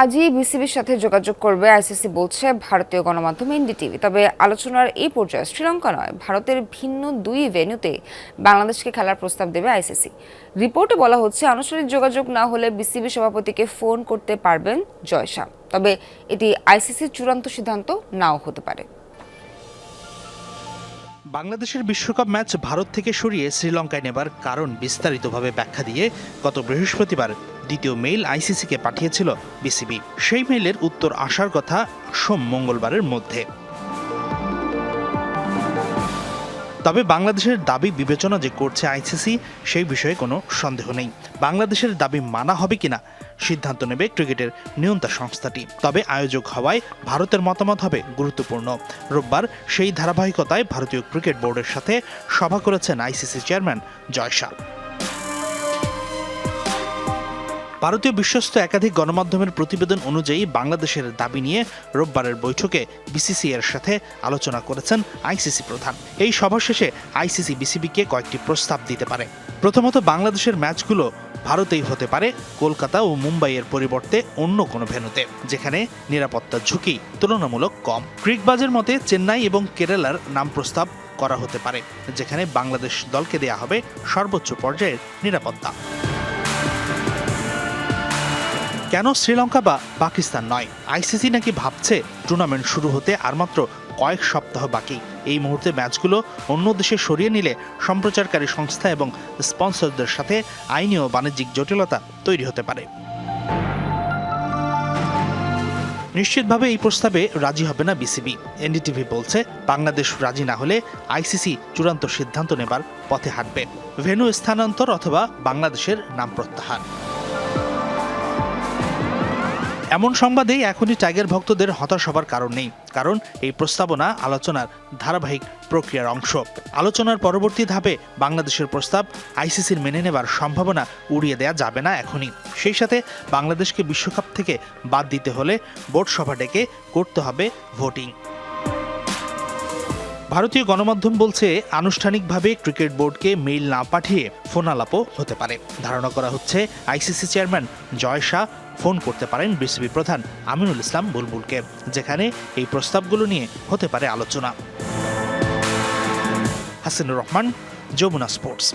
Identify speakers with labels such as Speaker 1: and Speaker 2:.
Speaker 1: আজই বিসিবির সাথে যোগাযোগ করবে আইসিসি বলছে ভারতীয় গণমাধ্যম এনডিটিভি। তবে আলোচনার এই পর্যায়ে শ্রীলঙ্কা নয়, ভারতের ভিন্ন দুই ভেন্যুতে বাংলাদেশকে খেলার প্রস্তাব দেবে আইসিসি। রিপোর্টে বলা হচ্ছে আনুষ্ঠানিক যোগাযোগ না হলে বিসিবি সভাপতিকে ফোন করতে পারবেন জয় শাহ। তবে এটি আইসিসির চূড়ান্ত সিদ্ধান্ত নাও হতে পারে।
Speaker 2: বাংলাদেশের বিশ্বকাপ ম্যাচ ভারত থেকে সরিয়ে শ্রীলঙ্কায় নেবার কারণ বিস্তারিতভাবে ব্যাখ্যা দিয়ে গত বৃহস্পতিবার দ্বিতীয় মেইল আইসিসিকে পাঠিয়েছিল বিসিবি। সেই মেইলের উত্তর আসার কথা মঙ্গলবারের মধ্যে। তবে বাংলাদেশের দাবি বিবেচনা যে করছে আইসিসি সেই বিষয়ে কোনো সন্দেহ নেই। বাংলাদেশের দাবি মানা হবে কিনা সিদ্ধান্ত নেবে ক্রিকেটের নিয়ন্ত্রণ সংস্থাটি। তবে আয়োজক হওয়ায় ভারতের মতামত হবে গুরুত্বপূর্ণ। রোববার সেই ধারাবাহিকতায় ভারতীয় ক্রিকেট বোর্ডের সাথে সভা করেছেন আইসিসি চেয়ারম্যান জয় শাহ। ভারতীয় বিশ্বস্ত একাধিক গণমাধ্যমের প্রতিবেদন অনুযায়ী বাংলাদেশের দাবি নিয়ে রোববারের বৈঠকে বিসিসি এর সাথে আলোচনা করেছেন আইসিসি প্রধান। এই সভা শেষে আইসিসি বিসিবিকে কয়েকটি প্রস্তাব দিতে পারে। প্রথমত, বাংলাদেশের ম্যাচগুলো ভারতেই হতে পারে, কলকাতা ও মুম্বাইয়ের পরিবর্তে অন্য কোনো ভেন্যুতে, যেখানে নিরাপত্তার ঝুঁকি তুলনামূলক কম। ক্রিকবাজের মতে চেন্নাই এবং কেরালার নাম প্রস্তাব করা হতে পারে, যেখানে বাংলাদেশ দলকে দেয়া হবে সর্বোচ্চ পর্যায়ের নিরাপত্তা। কেন শ্রীলঙ্কা বা পাকিস্তান নয়? আইসিসি নাকি ভাবছে টুর্নামেন্ট শুরু হতে আর মাত্র কয়েক সপ্তাহ বাকি। এই মুহূর্তে ম্যাচগুলো অন্য দেশে সরিয়ে নিলে সম্প্রচারকারী সংস্থা এবং স্পন্সরদের সাথে আইনি ও বাণিজ্যিক জটিলতা তৈরি হতে পারে। নিশ্চিতভাবে এই প্রস্তাবে রাজি হবে না বিসিবি। এনডিটিভি বলছে বাংলাদেশ রাজি না হলে আইসিসি চূড়ান্ত সিদ্ধান্ত নেবার পথে হাঁটবে, ভেন্যু স্থানান্তর অথবা বাংলাদেশের নাম প্রত্যাহার। এমন সংবাদেই এখনই টাইগার ভক্তদের হতাশ হবার কারণ নেই, কারণ এই প্রস্তাবনা আলোচনার ধারাবাহিক প্রক্রিয়ার অংশ। আলোচনার পরবর্তী ধাপে বাংলাদেশের প্রস্তাব আইসিসির মেনে নেবার সম্ভাবনা উড়িয়ে দেয়া যাবে না এখনই। সেই সাথে বাংলাদেশকে বিশ্বকাপ থেকে বাদ দিতে হলে বোর্ড সভা ডেকে করতে হবে ভোটিং। ভারতীয় গণমাধ্যম বলছে আনুষ্ঠানিকভাবে ক্রিকেট বোর্ডকে মেইল না পাঠিয়ে ফোন আলাপও হতে পারে। ধারণা করা হচ্ছে আইসিসি চেয়ারম্যান জয় শাহ ফোন করতে পারেন বিসিবি প্রধান আমিনুল ইসলাম বুলবুলকে, যেখানে এই প্রস্তাবগুলো নিয়ে হতে পারে আলোচনা। হাসিনুর রহমান, যমুনা স্পোর্টস।